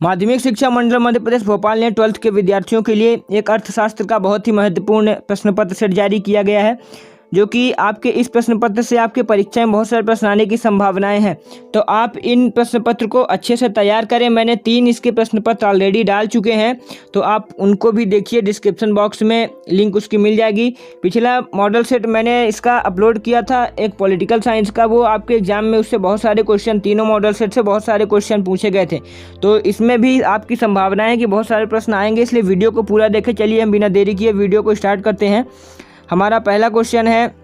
माध्यमिक शिक्षा मंडल मध्य प्रदेश भोपाल ने 12th के विद्यार्थियों के लिए एक अर्थशास्त्र का बहुत ही महत्वपूर्ण प्रश्न पत्र सेट जारी किया गया है, जो कि आपके इस प्रश्न पत्र से आपके परीक्षा में बहुत सारे प्रश्न आने की संभावनाएं हैं। तो आप इन प्रश्न पत्र को अच्छे से तैयार करें। मैंने 3 इसके प्रश्न पत्र ऑलरेडी डाल चुके हैं, तो आप उनको भी देखिए, डिस्क्रिप्शन बॉक्स में लिंक उसकी मिल जाएगी। पिछला मॉडल सेट मैंने इसका अपलोड किया था एक पॉलिटिकल साइंस का, वो आपके एग्जाम में उससे बहुत सारे क्वेश्चन, तीनों मॉडल सेट से बहुत सारे क्वेश्चन पूछे गए थे। तो इसमें भी आपकी संभावना है कि बहुत सारे प्रश्न आएंगे, इसलिए वीडियो को पूरा देखें। चलिए हम बिना देरी किए वीडियो को स्टार्ट करते हैं। हमारा पहला क्वेश्चन है,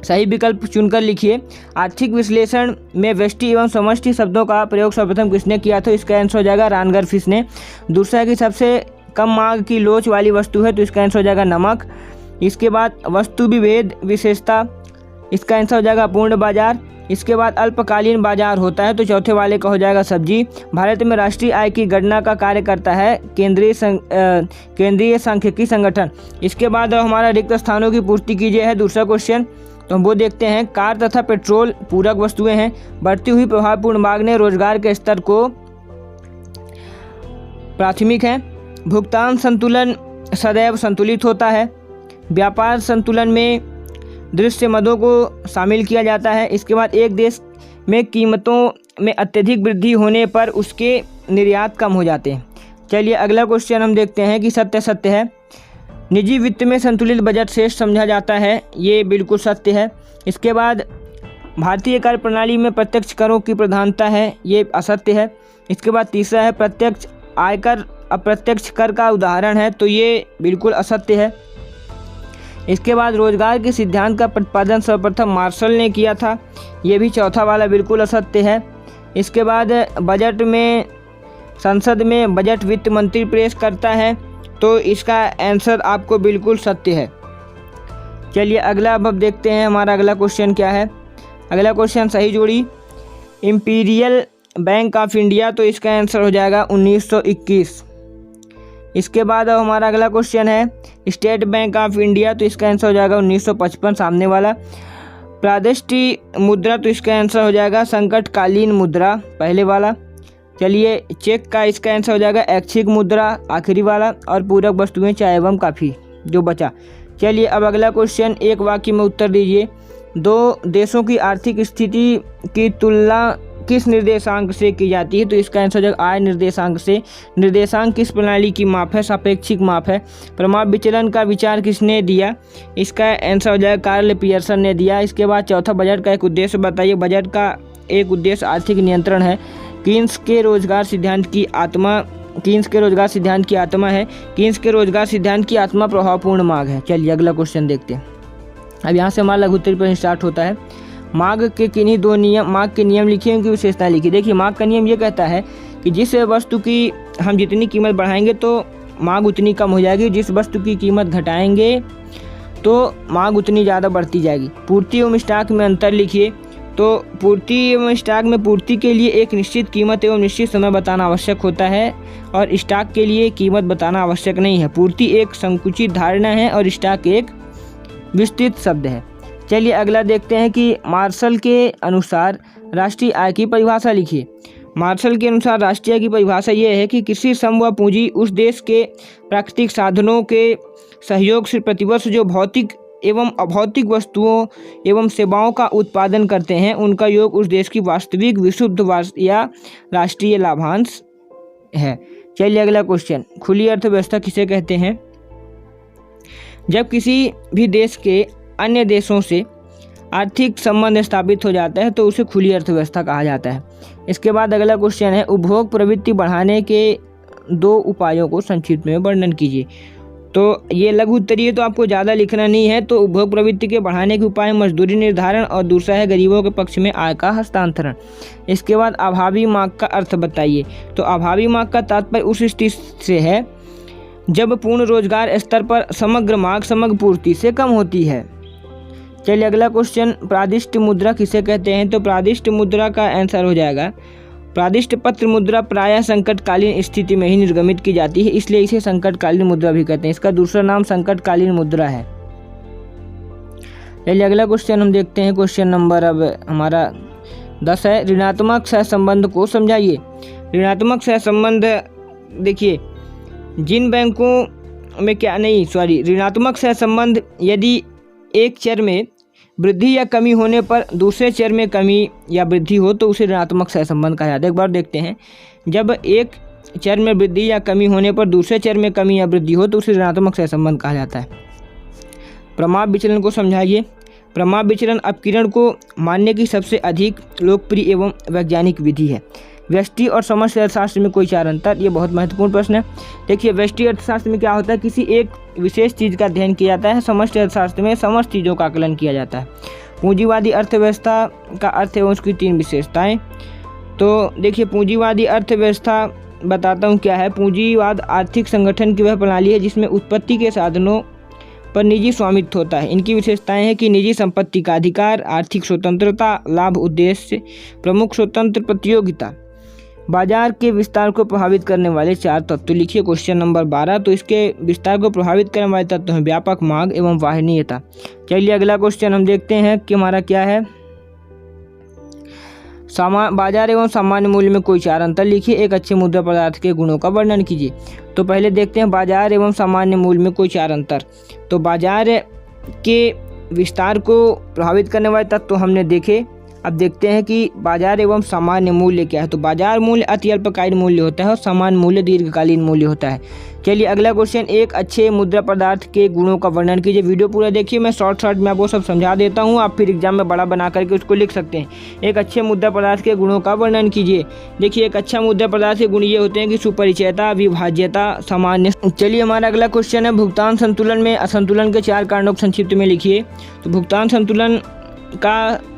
सही विकल्प चुनकर लिखिए। आर्थिक विश्लेषण में व्यष्टि एवं समष्टि शब्दों का प्रयोग सर्वप्रथम किसने किया? तो इसका आंसर हो जाएगा रानगर फिश ने। दूसरा है कि सबसे कम मांग की लोच वाली वस्तु है, तो इसका आंसर हो जाएगा नमक। इसके बाद वस्तु विभेद विशेषता, इसका आंसर हो जाएगा पूर्ण बाजार। इसके बाद अल्पकालीन बाजार होता है, तो चौथे वाले का हो जाएगा सब्जी। भारत में राष्ट्रीय आय की गणना का कार्य करता है केंद्रीय सांख्यिकी संगठन। इसके बाद हमारा रिक्त स्थानों की पूर्ति कीजिए है दूसरा क्वेश्चन, तो हम वो देखते हैं। कार तथा पेट्रोल पूरक वस्तुएं हैं। बढ़ती हुई प्रभावपूर्ण मांग ने रोजगार के स्तर को प्राथमिक है। भुगतान संतुलन सदैव संतुलित होता है। व्यापार संतुलन में दृश्य मदों को शामिल किया जाता है। इसके बाद एक देश में कीमतों में अत्यधिक वृद्धि होने पर उसके निर्यात कम हो जाते हैं। चलिए अगला क्वेश्चन हम देखते हैं कि सत्य है। निजी वित्त में संतुलित बजट श्रेष्ठ समझा जाता है, ये बिल्कुल सत्य है। इसके बाद भारतीय कर प्रणाली में प्रत्यक्ष करों की प्रधानता है, ये असत्य है। इसके बाद तीसरा है प्रत्यक्ष आयकर अप्रत्यक्ष कर का उदाहरण है, तो ये बिल्कुल असत्य है। इसके बाद रोजगार के सिद्धांत का प्रतिपादन सर्वप्रथम मार्शल ने किया था, ये भी चौथा वाला बिल्कुल असत्य है। इसके बाद बजट में संसद में बजट वित्त मंत्री पेश करता है, तो इसका आंसर आपको बिल्कुल सत्य है। चलिए अगला अब देखते हैं हमारा अगला क्वेश्चन क्या है। अगला क्वेश्चन सही जोड़ी। इंपीरियल बैंक ऑफ इंडिया, तो इसका आंसर हो जाएगा 1921। इसके बाद अब हमारा अगला क्वेश्चन है स्टेट बैंक ऑफ इंडिया, तो इसका आंसर हो जाएगा 1955 सामने वाला। प्रादेशिक मुद्रा, तो इसका आंसर हो जाएगा संकटकालीन मुद्रा पहले वाला। चलिए चेक का इसका आंसर हो जाएगा ऐच्छिक मुद्रा आखिरी वाला। और पूरक वस्तुएं चाय एवं काफ़ी जो बचा। चलिए अब अगला क्वेश्चन, एक वाक्य में उत्तर दीजिए। दो देशों की आर्थिक स्थिति की तुलना किस निर्देशांक से की जाती है? तो इसका आंसर हो जाएगा आय निर्देशांक से। निर्देशांक किस प्रणाली की माप है? सापेक्षिक माप है। प्रभाव विचलन का विचार किसने दिया? इसका आंसर हो जाएगा कार्ल पियर्सन ने दिया। इसके बाद चौथा, बजट का एक उद्देश्य बताइए। बजट का एक उद्देश्य आर्थिक नियंत्रण है। कीन्स के रोजगार सिद्धांत की आत्मा है। कीन्स के रोजगार सिद्धांत की आत्मा प्रभावपूर्ण मांग है। चलिए अगला क्वेश्चन देखते हैं। अब यहाँ से हमारा लघुत्तरी प्रश्न स्टार्ट होता है। मांग के किन्हीं दो नियम, मांग के नियम लिखिए, उनकी विशेषता लिखिए। देखिए मांग का नियम ये कहता है कि जिस वस्तु की हम जितनी कीमत बढ़ाएंगे तो मांग उतनी कम हो जाएगी, जिस वस्तु की कीमत घटाएंगे तो मांग उतनी ज़्यादा बढ़ती जाएगी। पूर्ति एवं स्टॉक में अंतर लिखिए। तो पूर्ति एवं स्टॉक में पूर्ति के लिए एक निश्चित कीमत एवं निश्चित समय बताना आवश्यक होता है, और स्टॉक के लिए कीमत बताना आवश्यक नहीं है। पूर्ति एक संकुचित धारणा है और स्टॉक एक विस्तृत शब्द है। चलिए अगला देखते हैं कि मार्शल के अनुसार राष्ट्रीय आय की परिभाषा लिखिए। मार्शल के अनुसार राष्ट्रीय आय की परिभाषा ये है कि कृषि श्रम व पूंजी उस देश के प्राकृतिक साधनों के सहयोग से प्रतिवर्ष जो भौतिक एवं अभौतिक वस्तुओं एवं सेवाओं का उत्पादन करते हैं, उनका योग उस देश की वास्तविक विशुद्ध या राष्ट्रीय लाभांश है। चलिए अगला क्वेश्चन, खुली अर्थव्यवस्था किसे कहते हैं? जब किसी भी देश के अन्य देशों से आर्थिक संबंध स्थापित हो जाता है तो उसे खुली अर्थव्यवस्था कहा जाता है। इसके बाद अगला क्वेश्चन है, उपभोग प्रवृत्ति बढ़ाने के 2 उपायों को संक्षिप्त में वर्णन कीजिए। तो ये लघु उत्तरीय, तो आपको ज़्यादा लिखना नहीं है। तो उपभोग प्रवृत्ति के बढ़ाने के उपाय मजदूरी निर्धारण, और दूसरा है गरीबों के पक्ष में आय का हस्तांतरण। इसके बाद अभावी मांग का अर्थ बताइए। तो अभावी मांग का तात्पर्य उस स्थिति से है जब पूर्ण रोजगार स्तर पर समग्र मांग समग्र पूर्ति से कम होती है। चलिए अगला क्वेश्चन, प्रादिष्ट मुद्रा किसे कहते हैं? तो प्रादिष्ट मुद्रा का आंसर हो जाएगा प्रादिष्ट पत्र मुद्रा प्रायः संकटकालीन स्थिति में ही निर्गमित की जाती है, इसलिए इसे संकटकालीन मुद्रा भी कहते हैं। इसका दूसरा नाम संकटकालीन मुद्रा है। चलिए अगला क्वेश्चन हम देखते हैं। क्वेश्चन नंबर अब हमारा 10 है, ऋणात्मक सहसंबंध को समझाइए। ऋणात्मक सहसंबंध, देखिए जिन बैंकों में ऋणात्मक सहसंबंध यदि एक चर में वृद्धि या कमी होने पर दूसरे चर में कमी या वृद्धि हो तो उसे ऋणात्मक सहसंबंध कहा जाता है। एक बार देखते हैं, जब एक चर में वृद्धि या कमी होने पर दूसरे चर में कमी या वृद्धि हो तो उसे ऋणात्मक सहसंबंध कहा जाता है। प्रमाप विचलन को समझाइए। प्रमाप विचलन अपकिरण को मानने की सबसे अधिक लोकप्रिय एवं वैज्ञानिक विधि है। व्यष्टि और समष्टि अर्थशास्त्र में कोई चार अंतर, ये बहुत महत्वपूर्ण प्रश्न है। देखिए व्यष्टि अर्थशास्त्र में क्या होता है, किसी एक विशेष चीज़ का अध्ययन किया जाता है। समष्टि अर्थशास्त्र में समस्त चीज़ों का आकलन किया जाता है। पूंजीवादी अर्थव्यवस्था का अर्थ एवं उसकी तीन विशेषताएं। तो देखिए पूंजीवादी अर्थव्यवस्था बताता हूँ क्या है। पूंजीवाद आर्थिक संगठन की वह प्रणाली है जिसमें उत्पत्ति के साधनों पर निजी स्वामित्व होता है। इनकी विशेषताएं हैं कि निजी संपत्ति का अधिकार, आर्थिक स्वतंत्रता, लाभ उद्देश्य, प्रमुख स्वतंत्र प्रतियोगिता। बाजार के विस्तार को प्रभावित करने वाले चार तत्व लिखिए। Question number 12। तो इसके विस्तार को प्रभावित करने वाले तत्व हैं व्यापक मांग एवं वाहनीयता। चलिए अगला क्वेश्चन हम देखते हैं कि हमारा क्या है। बाजार एवं सामान्य मूल्य में कोई चार अंतर लिखिए। एक अच्छे मुद्रा पदार्थ के गुणों का वर्णन कीजिए। तो पहले देखते हैं बाजार एवं सामान्य मूल्य में कोई चार अंतर। तो बाजार के विस्तार को प्रभावित करने वाले तत्व तो हमने देखे। अब देखते हैं कि बाजार एवं सामान्य मूल्य क्या है। तो बाजार मूल्य अति अल्पकालीन मूल्य होता है और सामान्य मूल्य दीर्घकालीन मूल्य होता है। चलिए अगला क्वेश्चन, एक अच्छे मुद्रा पदार्थ के गुणों का वर्णन कीजिए। वीडियो पूरा देखिए, मैं शॉर्ट में आपको सब समझा देता हूँ, आप फिर एग्जाम में बड़ा बना करके उसको लिख सकते हैं। एक अच्छे मुद्रा पदार्थ के गुणों का वर्णन कीजिए। देखिए एक अच्छा मुद्रा पदार्थ के गुण ये होते हैं कि सुपरिचयता, विभाज्यता, सामान्य। चलिए हमारा अगला क्वेश्चन है भुगतान संतुलन में असंतुलन के चार कारणों को संक्षिप्त में लिखिए। तो भुगतान संतुलन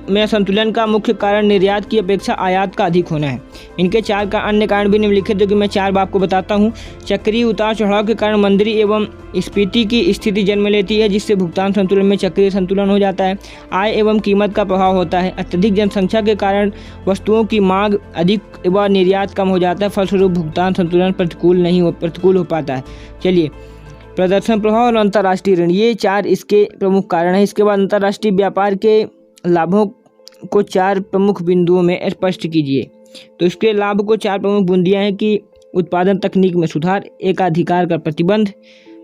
में असंतुलन का मुख्य कारण निर्यात की अपेक्षा आयात का अधिक होना है। इनके चार का अन्य कारण भी निम्नलिखित, जो कि मैं चार आपको बताता हूँ। चक्रीय उतार चढ़ाव के कारण मंदी एवं स्फीति की स्थिति जन्म लेती है, जिससे भुगतान संतुलन में चक्रीय संतुलन हो जाता है। आय एवं कीमत का प्रभाव होता है। अत्यधिक जनसंख्या के कारण वस्तुओं की मांग अधिक व निर्यात कम हो जाता है, फलस्वरूप भुगतान संतुलन प्रतिकूल हो पाता है। चलिए प्रदर्शन प्रभाव और अंतर्राष्ट्रीय ऋण, ये चार इसके प्रमुख कारण हैं। इसके बाद अंतर्राष्ट्रीय व्यापार के लाभों को चार प्रमुख बिंदुओं में स्पष्ट कीजिए। तो इसके लाभ को चार प्रमुख बिंदुएं हैं कि उत्पादन तकनीक में सुधार, एकाधिकार का प्रतिबंध,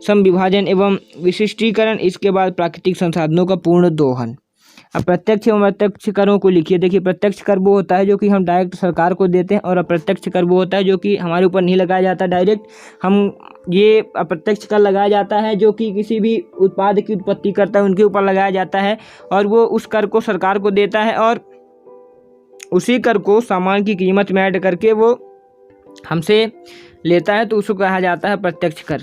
सम विभाजन एवं विशिष्टीकरण, इसके बाद प्राकृतिक संसाधनों का पूर्ण दोहन। अब प्रत्यक्ष एवं अप्रत्यक्ष करों को लिखिए। देखिए प्रत्यक्ष कर वो होता है जो कि हम डायरेक्ट सरकार को देते हैं, और अप्रत्यक्ष कर वो होता है जो कि हमारे ऊपर नहीं लगाया जाता डायरेक्ट। हम ये अप्रत्यक्ष कर लगाया जाता है जो कि किसी भी उत्पाद की उत्पत्ति करता है उनके ऊपर लगाया जाता है, और वो उस कर को सरकार को देता है, और उसी कर को सामान की कीमत में ऐड करके वो हमसे लेता है, तो उसको कहा जाता है प्रत्यक्ष कर।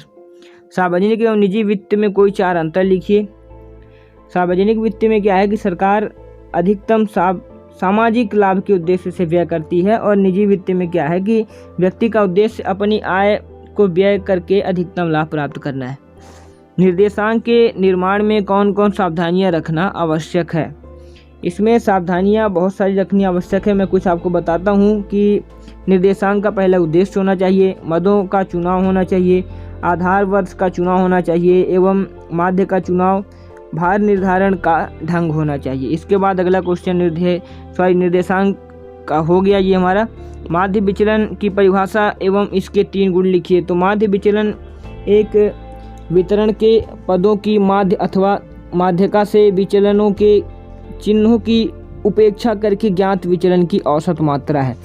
सार्वजनिक एवं निजी वित्त में कोई चार अंतर लिखिए। सार्वजनिक वित्त में क्या है कि सरकार अधिकतम सामाजिक लाभ के उद्देश्य से व्यय करती है, और निजी वित्त में क्या है कि व्यक्ति का उद्देश्य अपनी आय को व्यय करके अधिकतम लाभ प्राप्त करना है। निर्देशांक के निर्माण में कौन कौन सावधानियां रखना आवश्यक है। इसमें सावधानियां बहुत सारी रखनी आवश्यक है। मैं कुछ आपको बताता हूं कि निर्देशांक का पहला उद्देश्य होना चाहिए, मदों का चुनाव होना चाहिए, आधार वर्ष का चुनाव होना चाहिए, एवं माध्य का चुनाव, भार निर्धारण का ढंग होना चाहिए। इसके बाद अगला क्वेश्चन निर्देशांक का हो गया ये हमारा। माध्य विचलन की परिभाषा एवं इसके तीन गुण लिखिए। तो माध्य विचलन एक वितरण के पदों की माध्य अथवा माध्यिका से विचलनों के चिन्हों की उपेक्षा करके ज्ञात विचलन की औसत मात्रा है।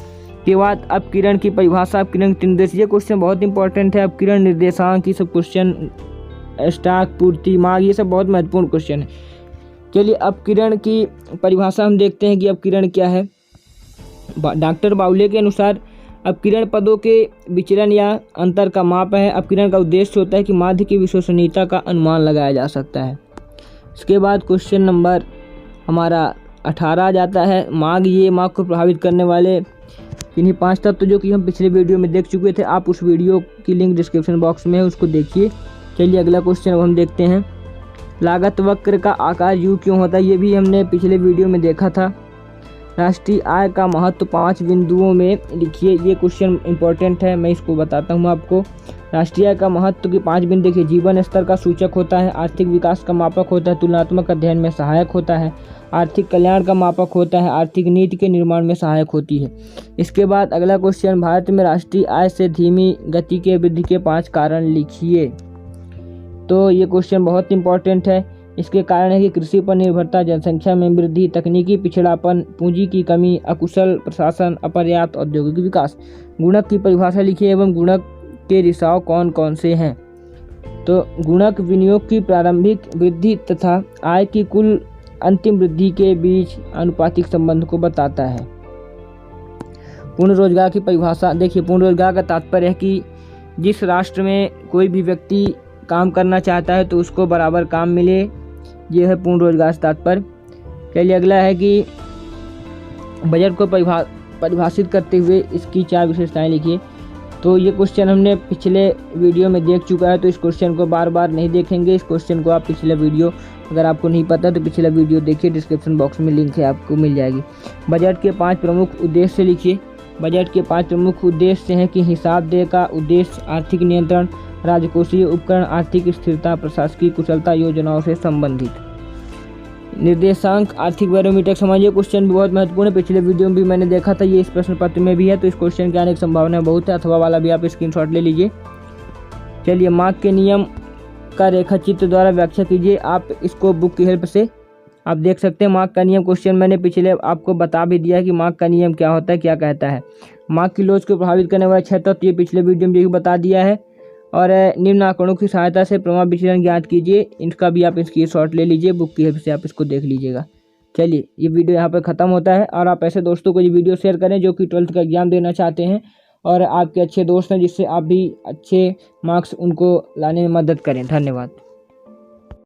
के बाद अपकिरण की परिभाषा, अपकिरण निर्देश, ये क्वेश्चन बहुत इंपॉर्टेंट है। अपकिरण निर्देशांक, ये सब क्वेश्चन, स्टॉक पूर्ति मांग, ये सब बहुत महत्वपूर्ण क्वेश्चन है। चलिए अपकिरण की परिभाषा हम देखते हैं कि अपकिरण क्या है। डॉक्टर बाउले के अनुसार अपकिरण पदों के विचलन या अंतर का माप है। अपकिरण का उद्देश्य होता है कि माध्य की विश्वसनीयता का अनुमान लगाया जा सकता है। इसके बाद क्वेश्चन नंबर हमारा 18 आ जाता है मांग। ये मांग को प्रभावित करने वाले किन्हीं 5 तत्व जो कि हम पिछले वीडियो में देख चुके थे। आप उस वीडियो की लिंक डिस्क्रिप्शन बॉक्स में है, उसको देखिए। चलिए अगला क्वेश्चन अब हम देखते हैं। लागत वक्र का आकार यू क्यों होता है, ये भी हमने पिछले वीडियो में देखा था। राष्ट्रीय आय का महत्व 5 बिंदुओं में लिखिए। ये क्वेश्चन इंपॉर्टेंट है, मैं इसको बताता हूँ आपको। राष्ट्रीय आय का महत्व के 5 बिंदु देखिए। जीवन स्तर का सूचक होता है, आर्थिक विकास का मापक होता है, तुलनात्मक अध्ययन में सहायक होता है, आर्थिक कल्याण का मापक होता है, आर्थिक नीति के निर्माण में सहायक होती है। इसके बाद अगला क्वेश्चन, भारत में राष्ट्रीय आय से धीमी गति के वृद्धि के 5 कारण लिखिए। तो ये क्वेश्चन बहुत इंपॉर्टेंट है। इसके कारण है कि कृषि पर निर्भरता, जनसंख्या में वृद्धि, तकनीकी पिछड़ापन, पूंजी की कमी, अकुशल प्रशासन, अपर्याप्त औद्योगिक विकास। गुणक की परिभाषा लिखिए एवं गुणक के रिसाव कौन कौन से हैं। तो गुणक विनियोग की प्रारंभिक वृद्धि तथा आय की कुल अंतिम वृद्धि के बीच आनुपातिक संबंध को बताता है। पूर्ण रोजगार की परिभाषा देखिए। पूर्ण रोजगार का तात्पर्य है कि जिस राष्ट्र में कोई भी व्यक्ति काम करना चाहता है तो उसको बराबर काम मिले, ये है पूर्ण रोजगार से तात्पर्य। चलिए अगला है कि बजट को परिभाषित करते हुए इसकी 4 विशेषताएं लिखिए। तो ये क्वेश्चन हमने पिछले वीडियो में देख चुका है, तो इस क्वेश्चन को बार बार नहीं देखेंगे। इस क्वेश्चन को आप पिछले वीडियो, अगर आपको नहीं पता तो पिछला वीडियो देखिए, डिस्क्रिप्शन बॉक्स में लिंक है, आपको मिल जाएगी। बजट के 5 प्रमुख उद्देश्य लिखिए। बजट के 5 प्रमुख उद्देश्य हैं कि हिसाब देय का उद्देश्य आर्थिक नियंत्रण, राजकोषीय उपकरण, आर्थिक स्थिरता, प्रशासकीय कुशलता, योजनाओं से संबंधित। निर्देशांक आर्थिक बैरोमीटर समझिए। क्वेश्चन भी बहुत महत्वपूर्ण है, पिछले वीडियो में भी मैंने देखा था, ये इस प्रश्न पत्र में भी है, तो इस क्वेश्चन के आने की संभावना बहुत है। अथवा वाला भी आप स्क्रीनशॉट ले लीजिए। चलिए मार्क के नियम का रेखा चित्र द्वारा व्याख्या कीजिए। आप इसको बुक की हेल्प से आप देख सकते हैं। मार्क का नियम क्वेश्चन मैंने पिछले आपको बता भी दिया है कि मार्क का नियम क्या होता है, क्या कहता है। मार्क की लोच को प्रभावित करने वाले 6 तत्व, ये पिछले वीडियो में भी बता दिया है। और निम्न आंकड़ों की सहायता से प्रभाव विचलन ज्ञात कीजिए। इनका भी आप स्क्रीनशॉट ले लीजिए, बुक की हेल्प से आप इसको देख लीजिएगा। चलिए ये वीडियो यहाँ पर ख़त्म होता है। और आप ऐसे दोस्तों को ये वीडियो शेयर करें जो कि 12th का एग्जाम देना चाहते हैं और आपके अच्छे दोस्त हैं, जिससे आप भी अच्छे मार्क्स उनको लाने में मदद करें। धन्यवाद।